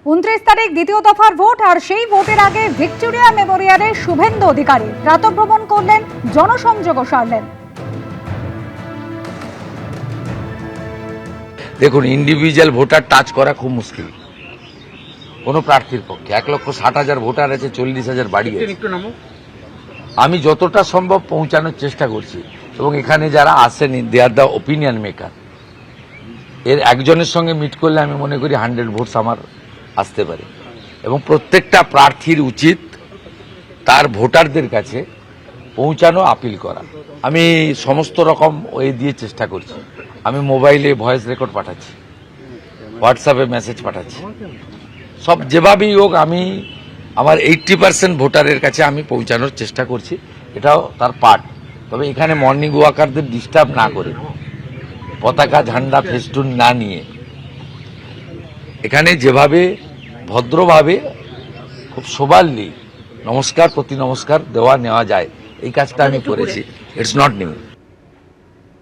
29 তারিখ দ্বিতীয় দফার ভোট, আর সেই ভোটের আগে ভিক্টোরিয়া মেমোরিয়ালে শুভেন্দু অধিকারী প্রাতঃভ্রমণ করলেন, জনসংযোগও সারলেন। দেখুন, ইন্ডিভিজুয়াল ভোটার টাচ করা খুব মুশকিল কোনো প্রার্থীর পক্ষে। 1,60,000 ভোটার আছে, 40,000 বাড়ি আছে। আমি যতটা সম্ভব পৌঁছানোর চেষ্টা করছি, এবং এখানে যারা আসেনি দে আর দ্য ওপিনিয়ন মেকার। এর একজনের সঙ্গে মিট করলে আমি মনে করি 100 ভোটস আমার আসতে পারে, এবং প্রত্যেকটা প্রার্থীর উচিত তার ভোটারদের কাছে পৌঁছানো, আপিল করা। আমি সমস্ত রকম ওয়ে দিয়ে চেষ্টা করছি। আমি মোবাইলে ভয়েস রেকর্ড পাঠাচ্ছি, হোয়াটসঅ্যাপে মেসেজ পাঠাচ্ছি, সব যেভাবেই হোক আমি আমার 80% ভোটারের কাছে আমি পৌঁছানোর চেষ্টা করছি। এটাও তার পার্ট। তবে এখানে মর্নিং ওয়াকারদের ডিস্টার্ব না করে, পতাকা ঝান্ডা ফেস্টুন না নিয়ে, এখানে যেভাবে ভদ্রভাবে খুব সোবারলি নমস্কার প্রতি নমস্কার দেওয়া নেওয়া যায়, এই কাজটা আমি করেছি। It's not new.